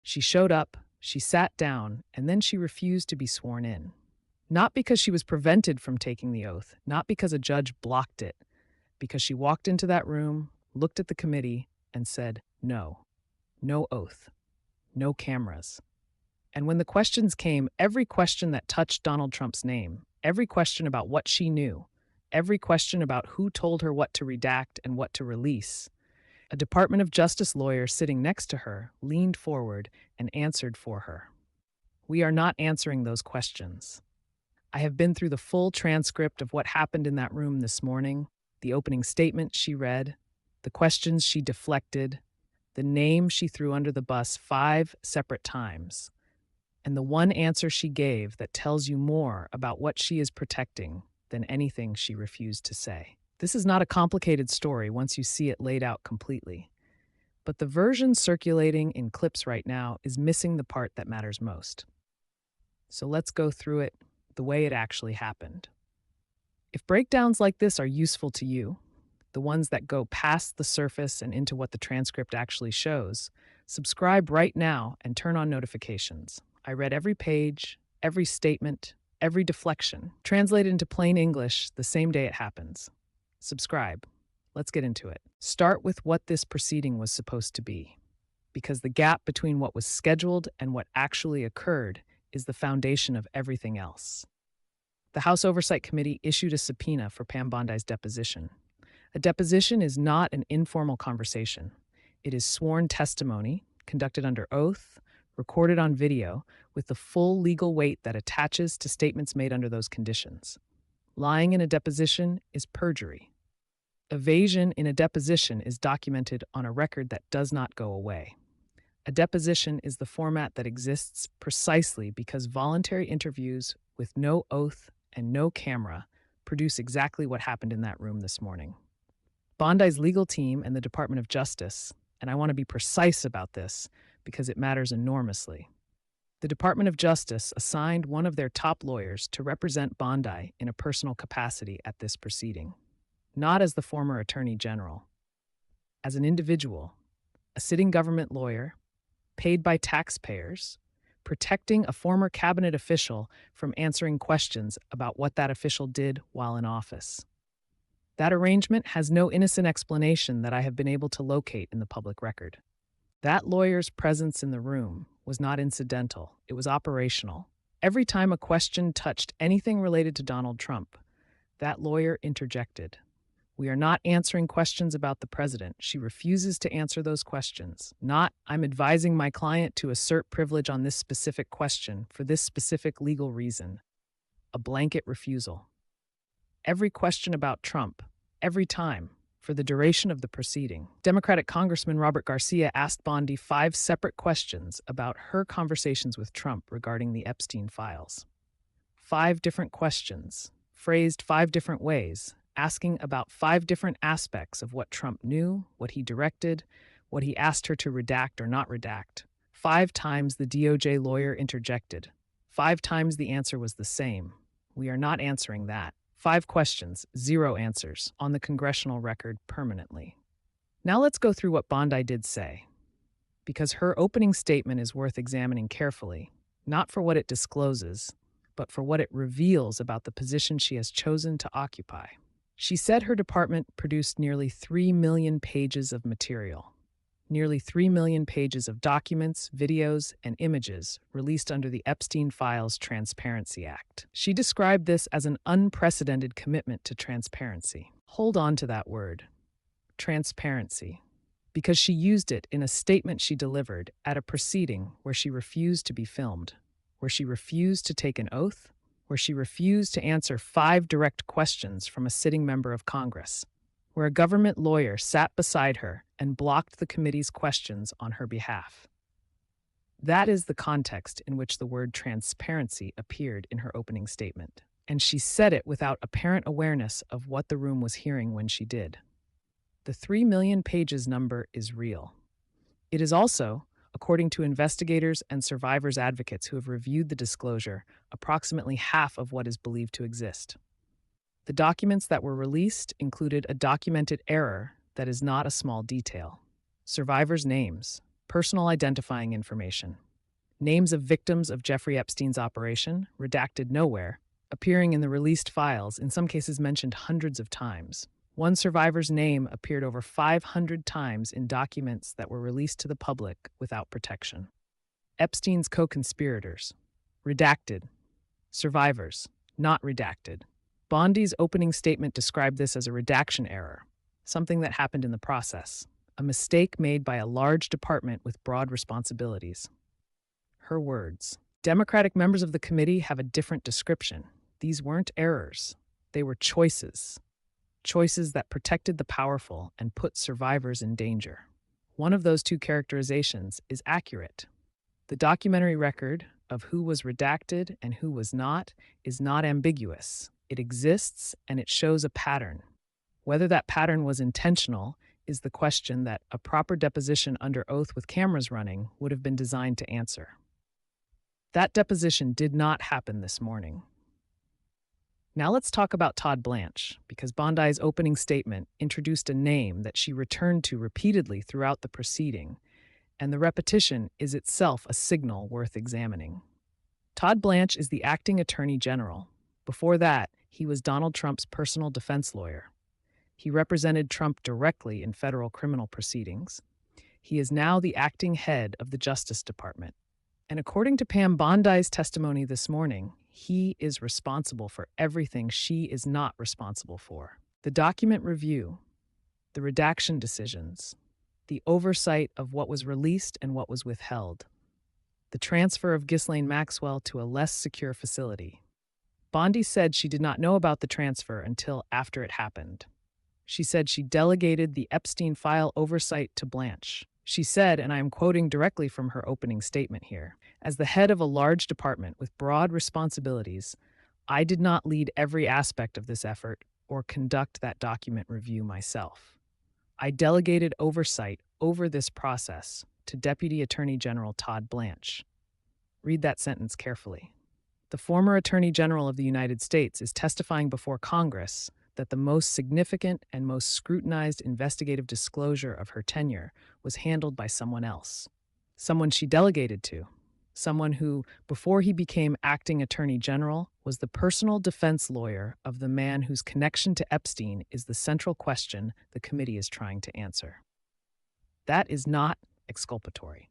She showed up, she sat down, and then she refused to be sworn in. Not because she was prevented from taking the oath, not because a judge blocked it, because she walked into that room, looked at the committee, and said, no, no oath, no cameras. And when the questions came, every question that touched Donald Trump's name, every question about what she knew, every question about who told her what to redact and what to release, a Department of Justice lawyer sitting next to her leaned forward and answered for her. We are not answering those questions. I have been through the full transcript of what happened in that room this morning, the opening statement she read, the questions she deflected, the name she threw under the bus 5 separate times, and the one answer she gave that tells you more about what she is protecting than anything she refused to say. This is not a complicated story once you see it laid out completely, but the version circulating in clips right now is missing the part that matters most. So let's go through it the way it actually happened. If breakdowns like this are useful to you, the ones that go past the surface and into what the transcript actually shows, subscribe right now and turn on notifications. I read every page, every statement, every deflection, translated into plain English the same day it happens. Subscribe. Let's get into it. Start with what this proceeding was supposed to be, because the gap between what was scheduled and what actually occurred is the foundation of everything else. The House Oversight Committee issued a subpoena for Pam Bondi's deposition. A deposition is not an informal conversation. It is sworn testimony, conducted under oath, recorded on video, with the full legal weight that attaches to statements made under those conditions. Lying in a deposition is perjury. Evasion in a deposition is documented on a record that does not go away. A deposition is the format that exists precisely because voluntary interviews with no oath and no camera produce exactly what happened in that room this morning. Bondi's legal team and the Department of Justice, and I want to be precise about this because it matters enormously. The Department of Justice assigned one of their top lawyers to represent Bondi in a personal capacity at this proceeding, not as the former Attorney General. As an individual, a sitting government lawyer, paid by taxpayers, protecting a former cabinet official from answering questions about what that official did while in office. That arrangement has no innocent explanation that I have been able to locate in the public record. That lawyer's presence in the room was not incidental, it was operational. Every time a question touched anything related to Donald Trump, that lawyer interjected. We are not answering questions about the president. She refuses to answer those questions. Not, I'm advising my client to assert privilege on this specific question for this specific legal reason. A blanket refusal. Every question about Trump, every time, for the duration of the proceeding, Democratic Congressman Robert Garcia asked Bondi 5 separate questions about her conversations with Trump regarding the Epstein files. 5 different questions, phrased 5 different ways, asking about 5 different aspects of what Trump knew, what he directed, what he asked her to redact or not redact. 5 times the DOJ lawyer interjected. 5 times the answer was the same. We are not answering that. 5 questions, 0 answers, on the congressional record permanently. Now let's go through what Bondi did say, because her opening statement is worth examining carefully, not for what it discloses, but for what it reveals about the position she has chosen to occupy. She said her department produced nearly 3 million pages of material, nearly 3 million pages of documents, videos, and images released under the Epstein Files Transparency Act. She described this as an unprecedented commitment to transparency. Hold on to that word, transparency, because she used it in a statement she delivered at a proceeding where she refused to be filmed, where she refused to take an oath, where she refused to answer 5 direct questions from a sitting member of Congress, where a government lawyer sat beside her and blocked the committee's questions on her behalf. That is the context in which the word transparency appeared in her opening statement, and she said it without apparent awareness of what the room was hearing when she did. The 3 million pages number is real. It is also, according to investigators and survivors advocates who have reviewed the disclosure, approximately half of what is believed to exist. The documents that were released included a documented error that is not a small detail. Survivors' names, personal identifying information. Names of victims of Jeffrey Epstein's operation, redacted nowhere, appearing in the released files, in some cases mentioned hundreds of times. One survivor's name appeared over 500 times in documents that were released to the public without protection. Epstein's co-conspirators, redacted. Survivors, not redacted. Bondi's opening statement described this as a redaction error, something that happened in the process, a mistake made by a large department with broad responsibilities. Her words. Democratic members of the committee have a different description. These weren't errors. They were choices. Choices that protected the powerful and put survivors in danger. One of those two characterizations is accurate. The documentary record of who was redacted and who was not is not ambiguous. It exists and it shows a pattern. Whether that pattern was intentional is the question that a proper deposition under oath with cameras running would have been designed to answer. That deposition did not happen this morning. Now let's talk about Todd Blanche, because Bondi's opening statement introduced a name that she returned to repeatedly throughout the proceeding, and the repetition is itself a signal worth examining. Todd Blanche is the acting attorney general. Before that, he was Donald Trump's personal defense lawyer. He represented Trump directly in federal criminal proceedings. He is now the acting head of the Justice Department. And according to Pam Bondi's testimony this morning, he is responsible for everything she is not responsible for. The document review, the redaction decisions, the oversight of what was released and what was withheld, the transfer of Ghislaine Maxwell to a less secure facility. Bondi said she did not know about the transfer until after it happened. She said she delegated the Epstein file oversight to Blanche. She said, and I am quoting directly from her opening statement here, as the head of a large department with broad responsibilities, I did not lead every aspect of this effort or conduct that document review myself. I delegated oversight over this process to Deputy Attorney General Todd Blanche. Read that sentence carefully. The former Attorney General of the United States is testifying before Congress that the most significant and most scrutinized investigative disclosure of her tenure was handled by someone else, someone she delegated to, someone who, before he became acting attorney general, was the personal defense lawyer of the man whose connection to Epstein is the central question the committee is trying to answer. That is not exculpatory.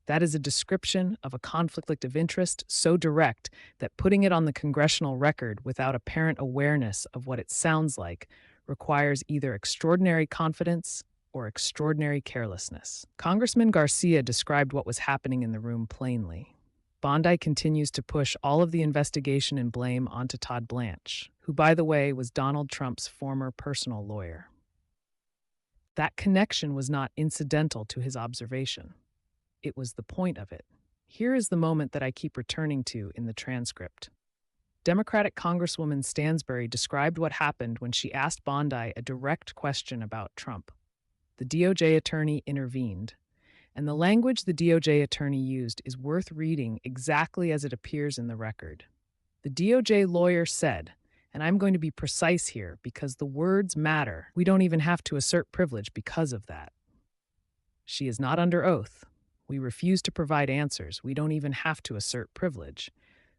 That is a description of a conflict of interest so direct that putting it on the congressional record without apparent awareness of what it sounds like requires either extraordinary confidence or extraordinary carelessness. Congressman Garcia described what was happening in the room plainly. Bondi continues to push all of the investigation and blame onto Todd Blanche, who, by the way, was Donald Trump's former personal lawyer. That connection was not incidental to his observation. It was the point of it. Here is the moment that I keep returning to in the transcript. Democratic Congresswoman Stansbury described what happened when she asked Bondi a direct question about Trump. The DOJ attorney intervened, and the language the DOJ attorney used is worth reading exactly as it appears in the record. The DOJ lawyer said, and I'm going to be precise here because the words matter. We don't even have to assert privilege because of that. She is not under oath. We refuse to provide answers. We don't even have to assert privilege.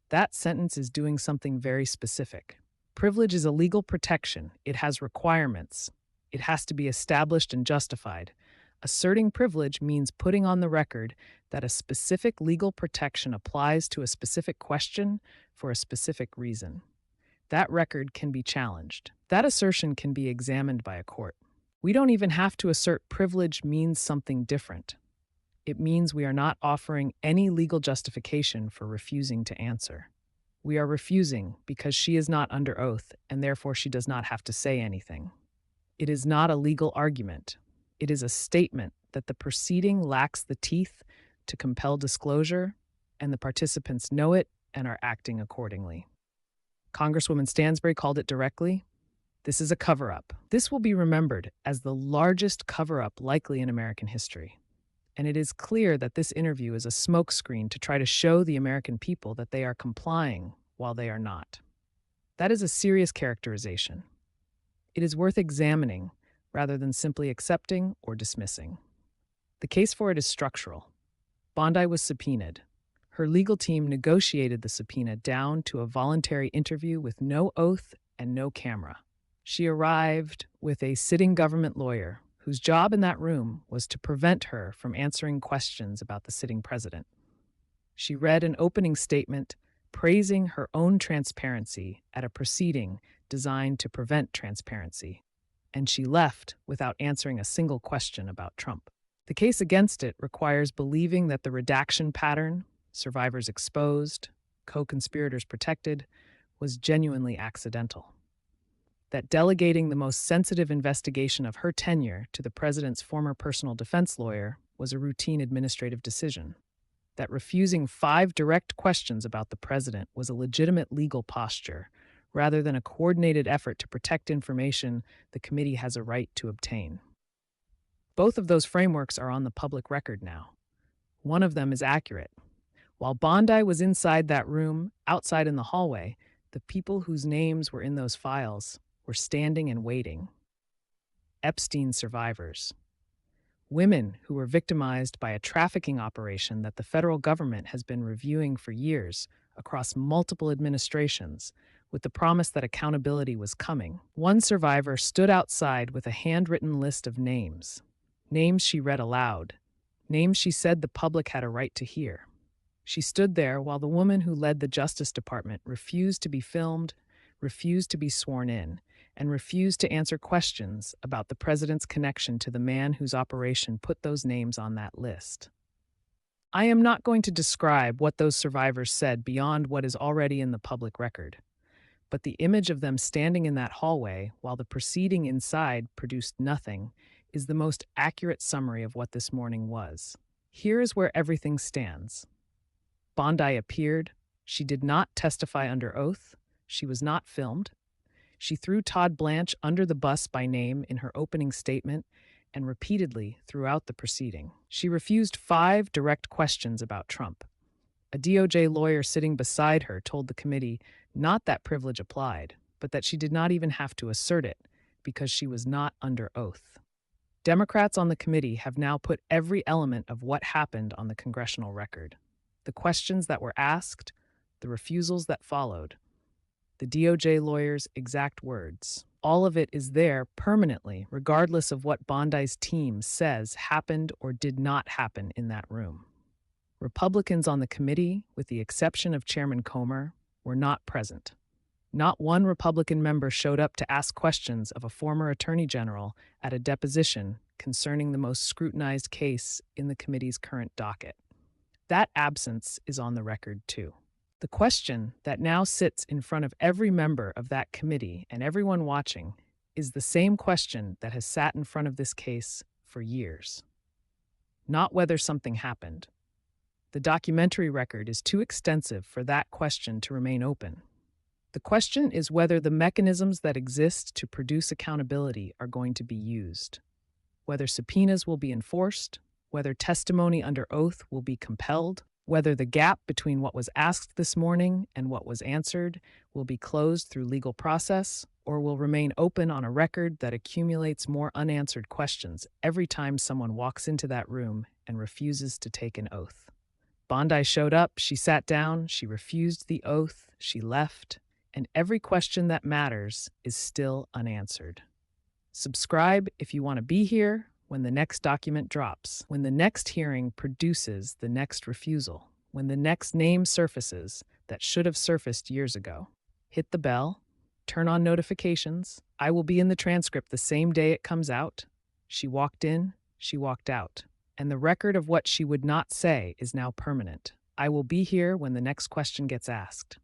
That sentence is doing something very specific. Privilege is a legal protection. It has requirements. It has to be established and justified. Asserting privilege means putting on the record that a specific legal protection applies to a specific question for a specific reason. That record can be challenged. That assertion can be examined by a court. We don't even have to assert privilege means something different. It means we are not offering any legal justification for refusing to answer. We are refusing because she is not under oath, and therefore she does not have to say anything. It is not a legal argument. It is a statement that the proceeding lacks the teeth to compel disclosure, and the participants know it and are acting accordingly. Congresswoman Stansbury called it directly. This is a cover-up. This will be remembered as the largest cover-up likely in American history. And it is clear that this interview is a smokescreen to try to show the American people that they are complying while they are not. That is a serious characterization. It is worth examining rather than simply accepting or dismissing. The case for it is structural. Bondi was subpoenaed. Her legal team negotiated the subpoena down to a voluntary interview with no oath and no camera. She arrived with a sitting government lawyer whose job in that room was to prevent her from answering questions about the sitting president. She read an opening statement praising her own transparency at a proceeding designed to prevent transparency, and she left without answering a single question about Trump. The case against it requires believing that the redaction pattern, survivors exposed, co-conspirators protected, was genuinely accidental. That delegating the most sensitive investigation of her tenure to the president's former personal defense lawyer was a routine administrative decision. That refusing 5 direct questions about the president was a legitimate legal posture, rather than a coordinated effort to protect information the committee has a right to obtain. Both of those frameworks are on the public record now. One of them is accurate. While Bondi was inside that room, outside in the hallway, the people whose names were in those files were standing and waiting. Epstein survivors. Women who were victimized by a trafficking operation that the federal government has been reviewing for years across multiple administrations, with the promise that accountability was coming. One survivor stood outside with a handwritten list of names. Names she read aloud. Names she said the public had a right to hear. She stood there while the woman who led the Justice Department refused to be filmed, refused to be sworn in, and refused to answer questions about the president's connection to the man whose operation put those names on that list. I am not going to describe what those survivors said beyond what is already in the public record, but the image of them standing in that hallway while the proceeding inside produced nothing is the most accurate summary of what this morning was. Here is where everything stands. Bondi appeared. She did not testify under oath. She was not filmed. She threw Todd Blanche under the bus by name in her opening statement and repeatedly throughout the proceeding. She refused 5 direct questions about Trump. A DOJ lawyer sitting beside her told the committee not that privilege applied, but that she did not even have to assert it because she was not under oath. Democrats on the committee have now put every element of what happened on the congressional record. The questions that were asked, the refusals that followed, the DOJ lawyer's exact words. All of it is there permanently, regardless of what Bondi's team says happened or did not happen in that room. Republicans on the committee, with the exception of Chairman Comer, were not present. Not one Republican member showed up to ask questions of a former attorney general at a deposition concerning the most scrutinized case in the committee's current docket. That absence is on the record, too. The question that now sits in front of every member of that committee and everyone watching is the same question that has sat in front of this case for years. Not whether something happened. The documentary record is too extensive for that question to remain open. The question is whether the mechanisms that exist to produce accountability are going to be used, whether subpoenas will be enforced, whether testimony under oath will be compelled, whether the gap between what was asked this morning and what was answered will be closed through legal process, or will remain open on a record that accumulates more unanswered questions every time someone walks into that room and refuses to take an oath. Bondi showed up, she sat down, she refused the oath, she left, and every question that matters is still unanswered. Subscribe if you want to be here when the next document drops, when the next hearing produces the next refusal, when the next name surfaces that should have surfaced years ago. Hit the bell, turn on notifications. I will be in the transcript the same day it comes out. She walked in, she walked out, and the record of what she would not say is now permanent. I will be here when the next question gets asked.